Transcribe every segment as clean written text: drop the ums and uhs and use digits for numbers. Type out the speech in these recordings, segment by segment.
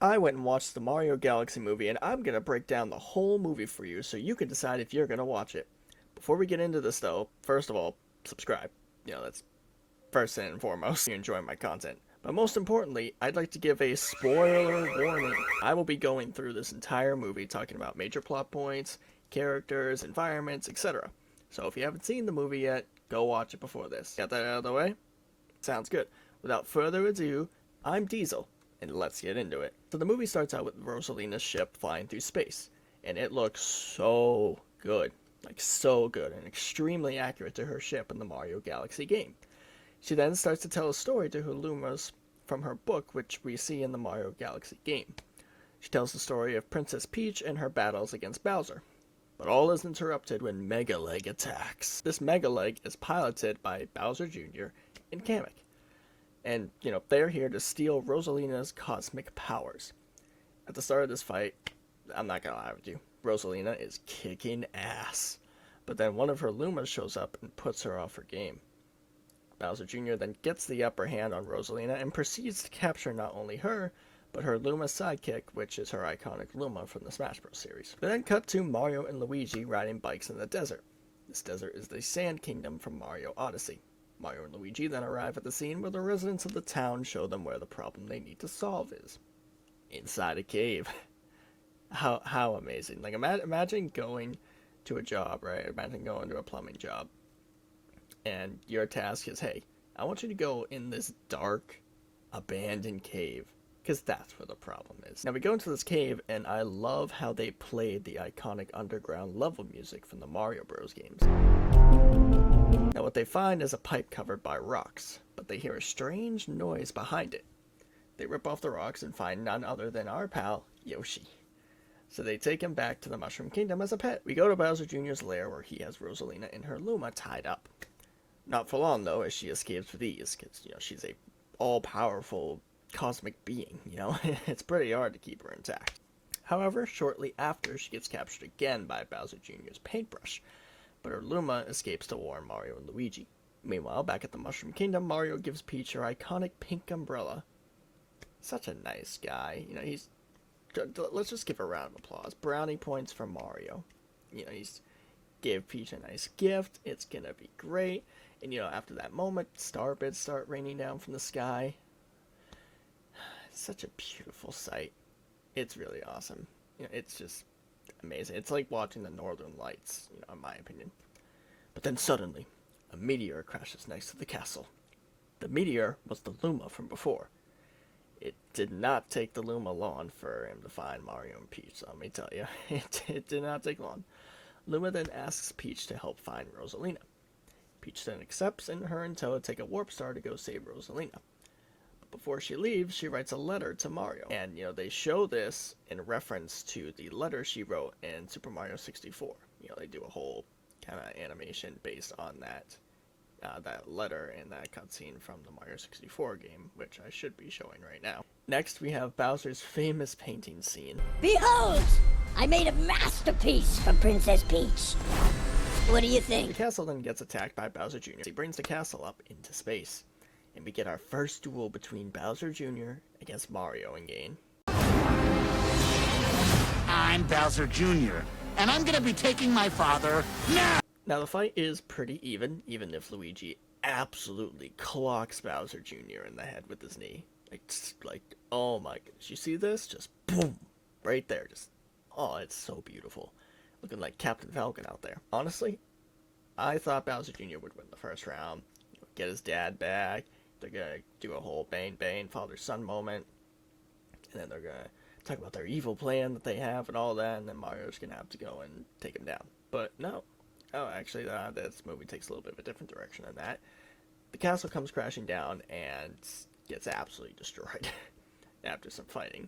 I went and watched the Mario Galaxy movie, and I'm gonna break down the whole movie for you so you can decide if you're gonna watch it. Before we get into this, though, first of all, subscribe. That's first and foremost. You're enjoying my content. But most importantly, I'd like to give a spoiler warning. I will be going through this entire movie talking about major plot points, characters, environments, etc. So if you haven't seen the movie yet, go watch it before this. Got that out of the way? Sounds good. Without further ado, I'm Diesel, and let's get into it. So the movie starts out with Rosalina's ship flying through space, and it looks so good. Like, so good, and extremely accurate to her ship in the Mario Galaxy game. She then starts to tell a story to her Lumas from her book, which we see in the Mario Galaxy game. She tells the story of Princess Peach and her battles against Bowser. But all is interrupted when Megaleg attacks. This Megaleg is piloted by Bowser Jr. and Kamek. And, they're here to steal Rosalina's cosmic powers. At the start of this fight, I'm not gonna lie with you, Rosalina is kicking ass. But then one of her Lumas shows up and puts her off her game. Bowser Jr. then gets the upper hand on Rosalina and proceeds to capture not only her, but her Luma sidekick, which is her iconic Luma from the Smash Bros. Series. We then cut to Mario and Luigi riding bikes in the desert. This desert is the Sand Kingdom from Mario Odyssey. Mario and Luigi then arrive at the scene where the residents of the town show them where the problem they need to solve is. Inside a cave. How amazing. Like, imagine going to a job, right? Imagine going to a plumbing job. And your task is, hey, I want you to go in this dark, abandoned cave. Because that's where the problem is. Now we go into this cave, and I love how they played the iconic underground level music from the Mario Bros. Games. Now what they find is a pipe covered by rocks, but they hear a strange noise behind it. They rip off the rocks and find none other than our pal, Yoshi. So they take him back to the Mushroom Kingdom as a pet. We go to Bowser Jr.'s lair where he has Rosalina and her Luma tied up. Not for long, though, as she escapes with ease, because, she's a all-powerful cosmic being, It's pretty hard to keep her intact. However, shortly after, she gets captured again by Bowser Jr.'s paintbrush, but her Luma escapes to warn Mario and Luigi. Meanwhile, back at the Mushroom Kingdom, Mario gives Peach her iconic pink umbrella. Such a nice guy. Let's just give a round of applause. Brownie points for Mario. He's gave Peach a nice gift. It's gonna be great. And, after that moment, star bits start raining down from the sky. It's such a beautiful sight. It's really awesome. It's just amazing. It's like watching the Northern Lights, in my opinion. But then suddenly, a meteor crashes next to the castle. The meteor was the Luma from before. It did not take the Luma long for him to find Mario and Peach, let me tell you. It did not take long. Luma then asks Peach to help find Rosalina. Peach then accepts, and her and Toad take a Warp Star to go save Rosalina. But before she leaves, she writes a letter to Mario. And, they show this in reference to the letter she wrote in Super Mario 64. They do a whole kind of animation based on that letter and that cutscene from the Mario 64 game, which I should be showing right now. Next, we have Bowser's famous painting scene. Behold! I made a masterpiece for Princess Peach. What do you think? The castle then gets attacked by Bowser Jr. He brings the castle up into space, and we get our first duel between Bowser Jr. against Mario in game. I'm Bowser Jr., and I'm gonna be taking my father now! Now the fight is pretty even if Luigi absolutely clocks Bowser Jr. in the head with his knee. Like, oh my goodness, you see this? Just boom, right there, it's so beautiful. Looking like Captain Falcon out there. Honestly, I thought Bowser Jr. would win the first round, get his dad back. They're gonna do a whole Bane, father-son moment, and then they're gonna talk about their evil plan that they have and all that, and then Mario's gonna have to go and take him down. But no. Oh, actually, this movie takes a little bit of a different direction than that. The castle comes crashing down and gets absolutely destroyed after some fighting.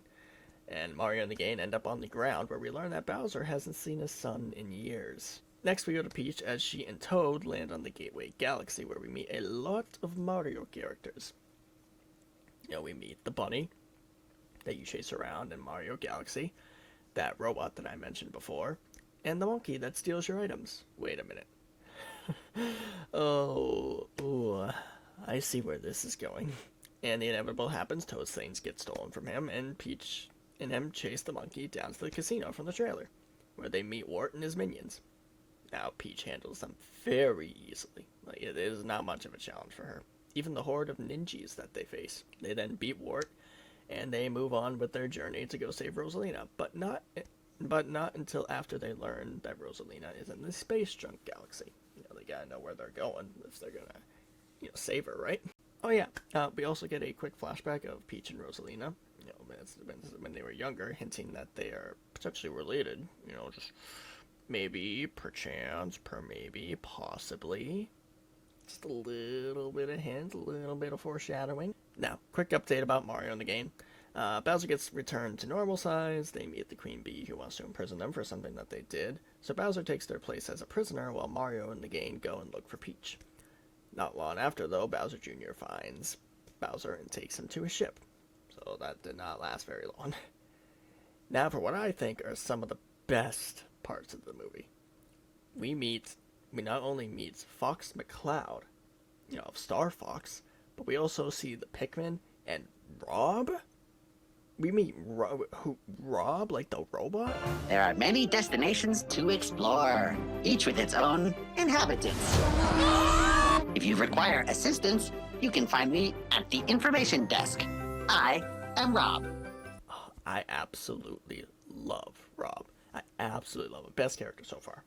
And Mario and the gang end up on the ground, where we learn that Bowser hasn't seen his son in years. Next, we go to Peach as she and Toad land on the Gateway Galaxy, where we meet a lot of Mario characters. We meet the bunny that you chase around in Mario Galaxy, that robot that I mentioned before, and the monkey that steals your items. Wait a minute. I see where this is going. And the inevitable happens. Toad's things get stolen from him, and Peach and M chase the monkey down to the casino from the trailer, where they meet Wart and his minions. Now, Peach handles them very easily. Like, it is not much of a challenge for her. Even the horde of ninjas that they face. They then beat Wart, and they move on with their journey to go save Rosalina, but not until after they learn that Rosalina is in the space junk galaxy. You know, they gotta know where they're going if they're gonna, save her, right? Oh yeah, we also get a quick flashback of Peach and Rosalina, when they were younger, hinting that they are potentially related, just maybe, perchance, maybe, possibly. Just a little bit of hint, a little bit of foreshadowing. Now, quick update about Mario in the game. Bowser gets returned to normal size. They meet the Queen Bee, who wants to imprison them for something that they did. So Bowser takes their place as a prisoner, while Mario and the gang go and look for Peach. Not long after, though, Bowser Jr. finds Bowser and takes him to his ship. So that did not last very long. Now for what I think are some of the best parts of the movie. We not only meet Fox McCloud, of Star Fox, but we also see the Pikmin and Rob. We meet Rob, like the robot? There are many destinations to explore, each with its own inhabitants. If you require assistance, you can find me at the information desk. I am Rob. Oh, I absolutely love Rob. I absolutely love him. Best character so far.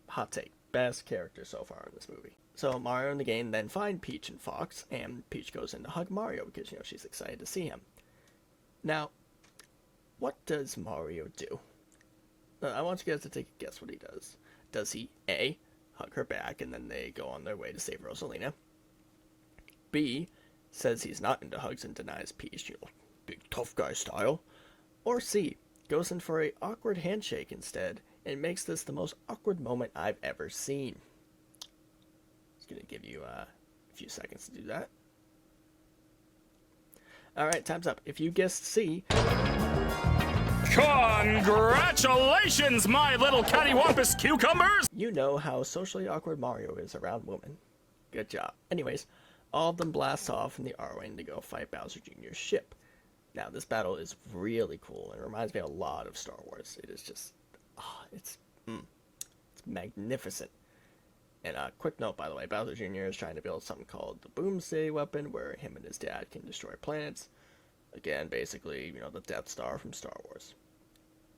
Hot take. Best character so far in this movie. So Mario and the gang then find Peach and Fox, and Peach goes in to hug Mario because, she's excited to see him. Now, what does Mario do? I want you guys to take a guess what he does. Does he, A, hug her back and then they go on their way to save Rosalina? B, says he's not into hugs and denies Peach, big tough guy style? Or C, goes in for a awkward handshake instead and makes this the most awkward moment I've ever seen? Just gonna give you a few seconds to do that. Alright, time's up. If you guessed C... Congratulations, my little cattywampus cucumbers! You know how socially awkward Mario is around women. Good job. Anyways, all of them blast off in the Arwing to go fight Bowser Jr.'s ship. Now, this battle is really cool and reminds me a lot of Star Wars. It is just... it's magnificent. And a quick note, by the way, Bowser Jr. is trying to build something called the Boomsday weapon, where him and his dad can destroy planets. Again, basically, the Death Star from Star Wars.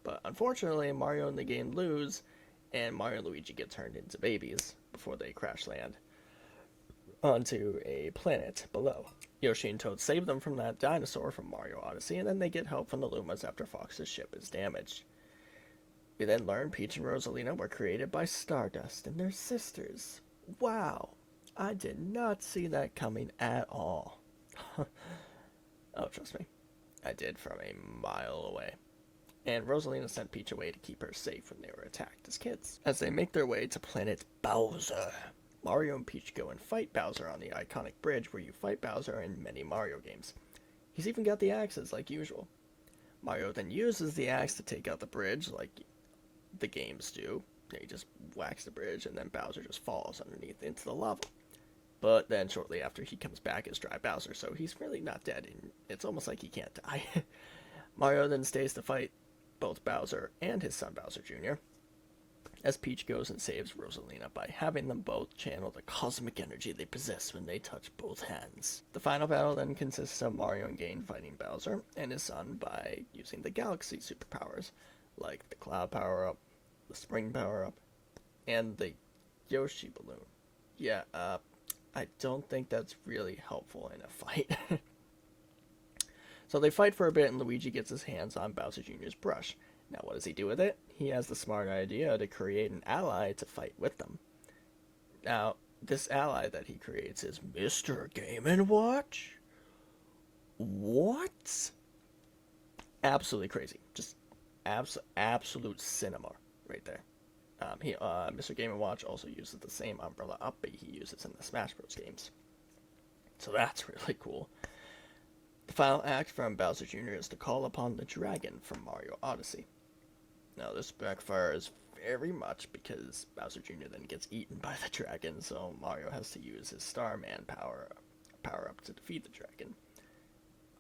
But unfortunately, Mario and the game lose, and Mario and Luigi get turned into babies before they crash land onto a planet below. Yoshi and Toad save them from that dinosaur from Mario Odyssey, and then they get help from the Lumas after Fox's ship is damaged. We then learn Peach and Rosalina were created by Stardust and their sisters. Wow, I did not see that coming at all. Oh, trust me, I did from a mile away. And Rosalina sent Peach away to keep her safe when they were attacked as kids. As they make their way to planet Bowser, Mario and Peach go and fight Bowser on the iconic bridge where you fight Bowser in many Mario games. He's even got the axes like usual. Mario then uses the axe to take out the bridge like the games do. He just whacks the bridge and then Bowser just falls underneath into the lava. But then shortly after he comes back as Dry Bowser, so he's really not dead, and it's almost like he can't die. Mario then stays to fight both Bowser and his son Bowser Jr., as Peach goes and saves Rosalina by having them both channel the cosmic energy they possess when they touch both hands. The final battle then consists of Mario and Gain fighting Bowser and his son by using the Galaxy superpowers, like the Cloud power-up, the Spring power-up, and the Yoshi balloon. Yeah, I don't think that's really helpful in a fight. So they fight for a bit and Luigi gets his hands on Bowser Jr.'s brush. Now what does he do with it? He has the smart idea to create an ally to fight with them. Now, this ally that he creates is Mr. Game & Watch? What? Absolutely crazy. Just absolute cinema right there. Mr. Game & Watch also uses the same umbrella upbeat he uses in the Smash Bros. Games. So that's really cool. The final act from Bowser Jr. is to call upon the dragon from Mario Odyssey. Now this backfires very much because Bowser Jr. then gets eaten by the dragon, so Mario has to use his Starman power up to defeat the dragon.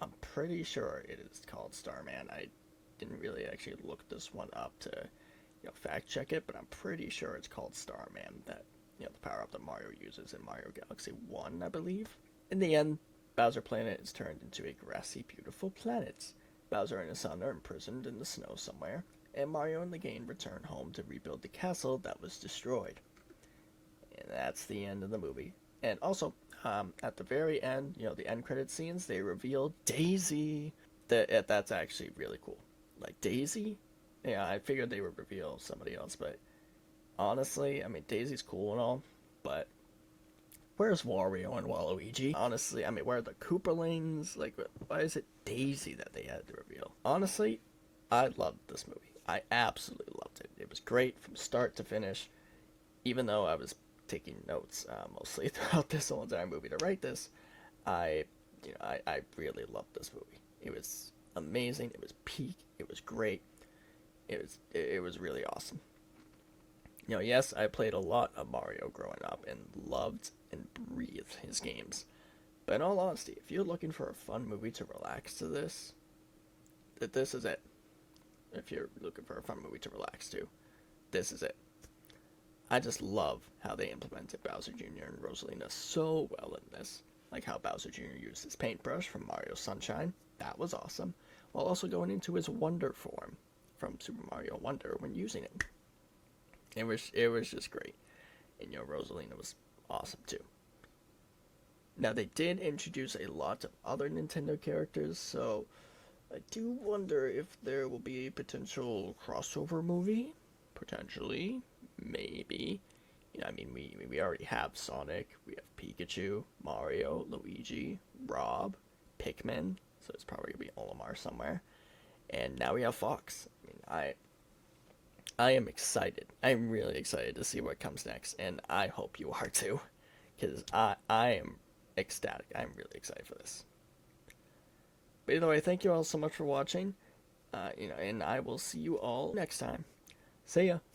I'm pretty sure it is called Starman. I didn't really actually look this one up to, fact check it, but I'm pretty sure it's called Starman. That, the power up that Mario uses in Mario Galaxy 1, I believe. In the end, Bowser Planet is turned into a grassy, beautiful planet. Bowser and his son are imprisoned in the snow somewhere, and Mario and the gang return home to rebuild the castle that was destroyed. And that's the end of the movie. And also, at the very end, the end credit scenes, they reveal Daisy. That's actually really cool. Like, Daisy? Yeah, I figured they would reveal somebody else, but honestly, I mean, Daisy's cool and all, but where's Wario and Waluigi? Honestly, I mean, where are the Koopalings? Like, why is it Daisy that they had to reveal? Honestly, I loved this movie. I absolutely loved it. It was great from start to finish, even though I was taking notes mostly throughout this whole entire movie to write this. I really loved this movie. It was amazing. It was peak. It was great. It was really awesome. Yes, I played a lot of Mario growing up and loved and breathed his games. But in all honesty, if you're looking for a fun movie to relax to this is it. If you're looking for a fun movie to relax to, this is it. I just love how they implemented Bowser Jr. and Rosalina so well in this. Like how Bowser Jr. used his paintbrush from Mario Sunshine. That was awesome. While also going into his Wonder form from Super Mario Wonder when using it. It was just great. And Rosalina was awesome too. Now they did introduce a lot of other Nintendo characters, so I do wonder if there will be a potential crossover movie. Potentially. Maybe. I mean, we already have Sonic, we have Pikachu, Mario, Luigi, Rob, Pikmin, so it's probably going to be Olimar somewhere. And now we have Fox. I mean, I am excited. I'm really excited to see what comes next, and I hope you are too, because I am ecstatic. I'm really excited for this. But either way, thank you all so much for watching, and I will see you all next time. See ya.